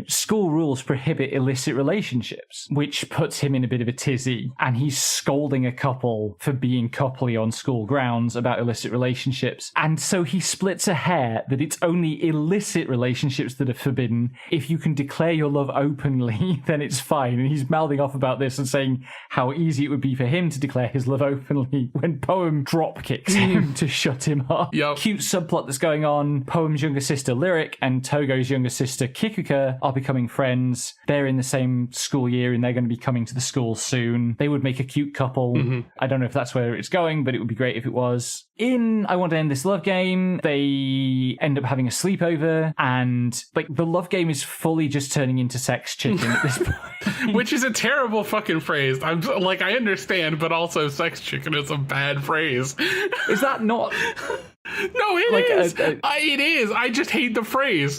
school rules prohibit illicit relationships, which puts him in a bit of a tizzy. And he's scolding a couple for being coupley on school grounds about illicit relationships. And so he splits a hair that it's only illicit relationships that are forbidden. If you can declare your love openly, then it's fine. And he's mouthing off about this and saying how easy it would be for him to declare his love openly when Poem drop kicks him to shut him up. Yep. Cute subplot that's going on. Poem's younger sister Lyric and Togo's younger sister Kikuka are becoming friends. They're in the same school year and they're going to be coming to the school soon. They would make a cute couple. I don't know if that's where it's going, but it would be great if it was. In I Want to End This Love Game, they end up having a sleepover, and the love game is fully just turning into sex chicken at this point. Which is a terrible fucking phrase. I'm I understand, but also sex chicken is a bad phrase. Is that not? No, it is. It is. I just hate the phrase.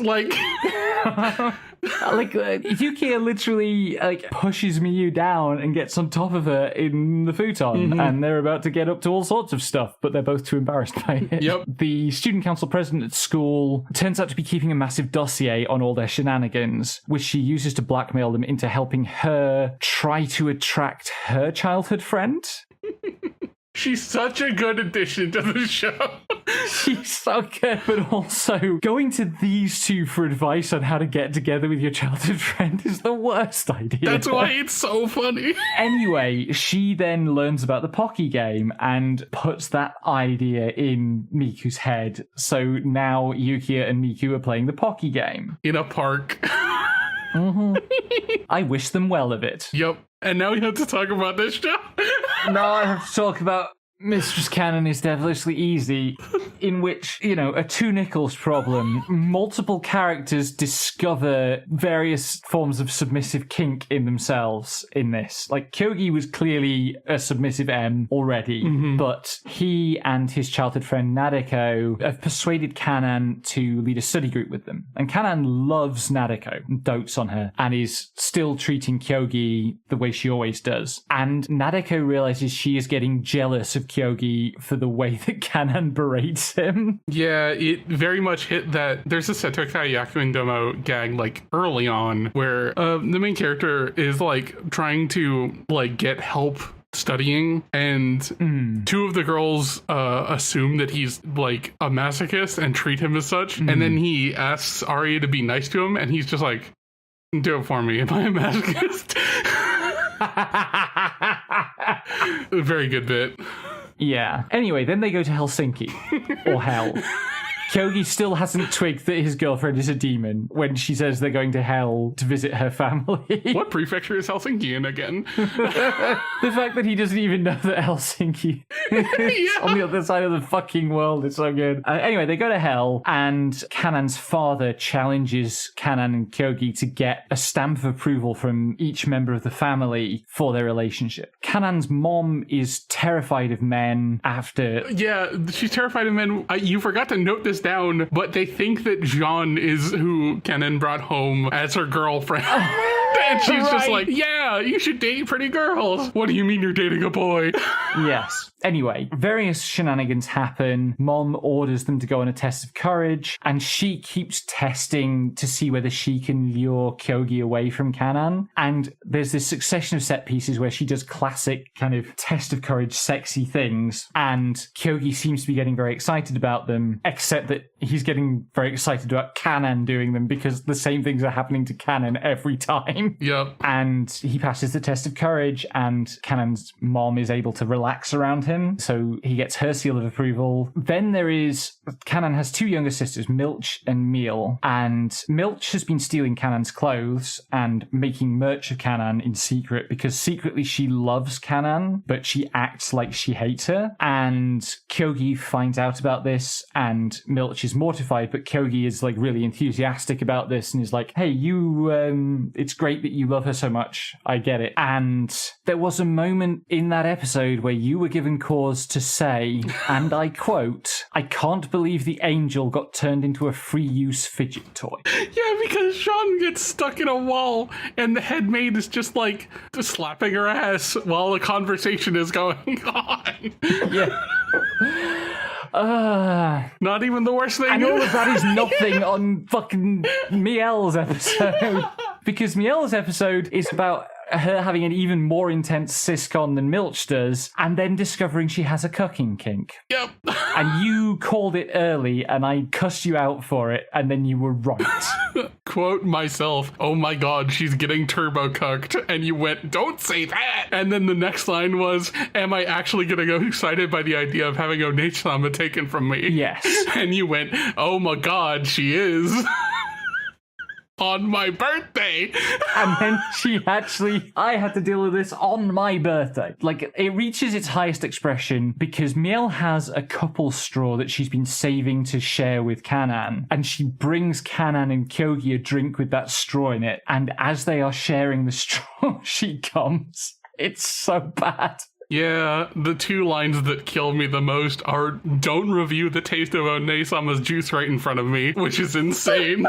Yukiya literally pushes Miyu down and gets on top of her in the futon, and they're about to get up to all sorts of stuff, but they're both too embarrassed by it. Yep. The student council president at school turns out to be keeping a massive dossier on all their shenanigans, which she uses to blackmail them into helping her try to attract her childhood friend. She's such a good addition to the show. She's so good, but also going to these two for advice on how to get together with your childhood friend is the worst idea. That's why it's so funny. Anyway, she then learns about the Pocky game and puts that idea in Miku's head. So now Yukiya and Miku are playing the Pocky game. In a park. I wish them well of it. Yep. And now we have to talk about this show. Now I have to talk about Mistress Kanan is Devilishly Easy, in which, a two nickels problem. Multiple characters discover various forms of submissive kink in themselves in this. Kyogi was clearly a submissive M already, but he and his childhood friend Nadeko have persuaded Kanan to lead a study group with them. And Kanan loves Nadeko, dotes on her, and is still treating Kyogi the way she always does. And Nadeko realizes she is getting jealous of Kyogi for the way that Kanan berates him. Yeah, it very much hit that. There's a Setokai Yakuin Domo gag early on where the main character is trying to get help studying, and two of the girls assume that he's a masochist and treat him as such, and then he asks Arya to be nice to him, and he's just do it for me, am I a masochist? Very good bit. Yeah. Anyway, then they go to Helsinki. Or hell. Kyogi still hasn't twigged that his girlfriend is a demon when she says they're going to hell to visit her family. What prefecture is Helsinki in again? The fact that he doesn't even know that Helsinki is on the other side of the fucking world is so good. Anyway, they go to hell, and Kanan's father challenges Kanan and Kyogi to get a stamp of approval from each member of the family for their relationship. Kanan's mom is terrified of men after... Yeah, she's terrified of men. You forgot to note this down, but they think that Jean is who Kanan brought home as her girlfriend. And she's just yeah, you should date pretty girls. What do you mean you're dating a boy? Yes. Anyway, various shenanigans happen. Mom orders them to go on a test of courage, and she keeps testing to see whether she can lure Kyogi away from Kanan. And there's this succession of set pieces where she does classic kind of test of courage, sexy things, and Kyogi seems to be getting very excited about them, except that he's getting very excited about Kanan doing them because the same things are happening to Kanan every time. Yep. And he passes the test of courage, and Kanan's mom is able to relax around him, so he gets her seal of approval. Then Kanan has two younger sisters, Milch and Meal, and Milch has been stealing Kanan's clothes and making merch of Kanan in secret because secretly she loves Kanan, but she acts like she hates her. And Kyogi finds out about this, and Milch is mortified, but Kyogi is really enthusiastic about this and is like, hey, it's great that you love her so much. I get it. And there was a moment in that episode where you were given cause to say, and I quote, "I can't believe the angel got turned into a free-use fidget toy." Yeah, because Sean gets stuck in a wall and the head maid is just slapping her ass while the conversation is going on. Yeah. Not even the worst thing. And all of that is nothing on fucking Miel's episode. Because Miel's episode is about her having an even more intense siscon than Milch does, and then discovering she has a cucking kink. Yep. And you called it early, and I cussed you out for it, and then you were right. Quote myself, "Oh my god, she's getting turbo cucked," and you went, "Don't say that!" And then the next line was, "Am I actually gonna go excited by the idea of having One-sama taken from me?" Yes. And you went, "Oh my god, she is." On my birthday. And then I had to deal with this on my birthday. Like, it reaches its highest expression because Miel has a couple straw that she's been saving to share with Kanan. And she brings Kanan and Kyogi a drink with that straw in it. And as they are sharing the straw, she comes. It's so bad. Yeah, the two lines that kill me the most are, "Don't review the taste of One-sama's juice right in front of me," which is insane.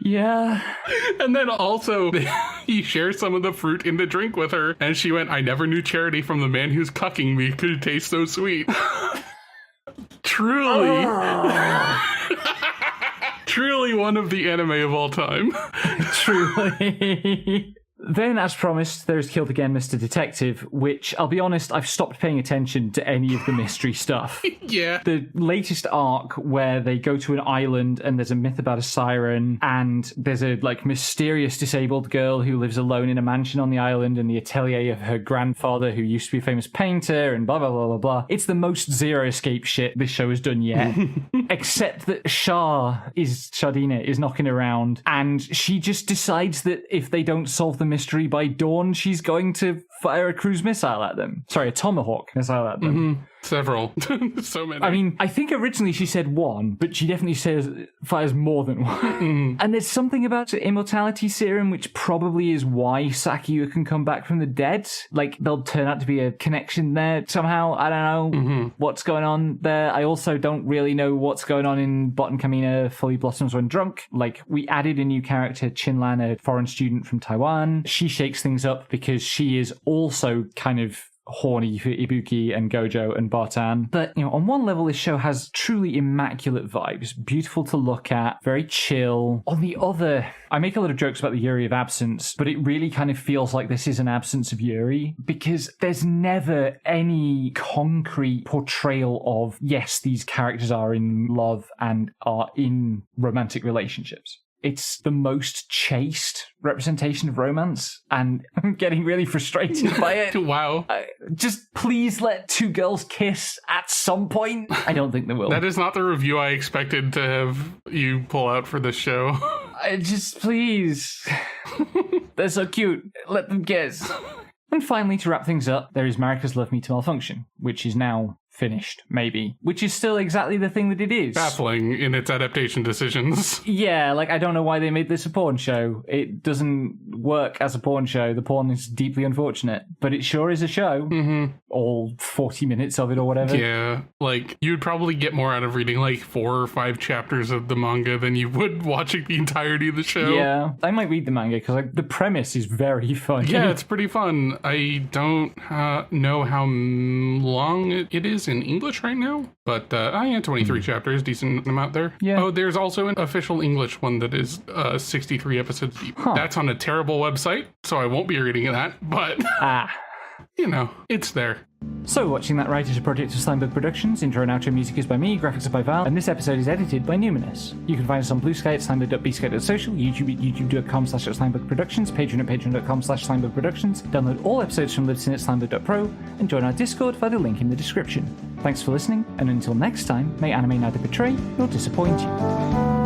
Yeah. And then also, he shares some of the fruit in the drink with her, and she went, "I never knew charity from the man who's cucking me could taste so sweet." Truly. Truly one of the anime of all time. Truly. Then, as promised, there's Killed Again, Mr. Detective, which, I'll be honest, I've stopped paying attention to any of the mystery stuff. Yeah. The latest arc where they go to an island and there's a myth about a siren and there's a, mysterious disabled girl who lives alone in a mansion on the island and the atelier of her grandfather who used to be a famous painter and blah, blah, blah, blah, blah. It's the most Zero Escape shit this show has done yet. Except that Shardina is knocking around and she just decides that if they don't solve the mystery by dawn, she's going to fire a cruise missile at them. Sorry, a tomahawk missile at them. Mm-hmm. Several. So many. I mean, I think originally she said one, but she definitely fires more than one. Mm-hmm. And there's something about the immortality serum, which probably is why Sakuya can come back from the dead. There'll turn out to be a connection there somehow. I don't know what's going on there. I also don't really know what's going on in Botan Kamiina Fully Blossoms When Drunk. We added a new character, Chinlan, a foreign student from Taiwan. She shakes things up because she is also kind of horny for Ibuki and Gojo and Botan. But, on one level, this show has truly immaculate vibes. Beautiful to look at, very chill. On the other, I make a lot of jokes about the Yuri of absence, but it really kind of feels like this is an absence of Yuri because there's never any concrete portrayal of, yes, these characters are in love and are in romantic relationships. It's the most chaste representation of romance, and I'm getting really frustrated by it. Wow. Just please let two girls kiss at some point. I don't think they will. That is not the review I expected to have you pull out for this show. Just please. They're so cute. Let them kiss. And finally, to wrap things up, there is Marika's Love Me to Malfunction, which is now finished, maybe. Which is still exactly the thing that it is. Baffling in its adaptation decisions. Yeah, I don't know why they made this a porn show. It doesn't work as a porn show. The porn is deeply unfortunate. But it sure is a show. Mm-hmm. All 40 minutes of it or whatever. Yeah, you'd probably get more out of reading 4 or 5 chapters of the manga than you would watching the entirety of the show. Yeah, I might read the manga because the premise is very fun. Yeah, it's pretty fun. I don't know how long it is in English right now, but I had 23 chapters, decent amount there. Yeah. Oh, there's also an official English one that is 63 episodes deep. Huh. That's on a terrible website, so I won't be reading that, but it's there. So, Watching That Right is a project of Slimebug Productions. Intro and outro music is by me, graphics are by Val, and this episode is edited by Numinous. You can find us on Blue Sky at slimebug.bsky.social, YouTube at youtube.com/slimebugproductions, Patreon at patreon.com/slimebugproductions. Download all episodes from Libsyn at slimebug.pro, and join our Discord via the link in the description. Thanks for listening, and until next time, may anime neither betray nor disappoint you.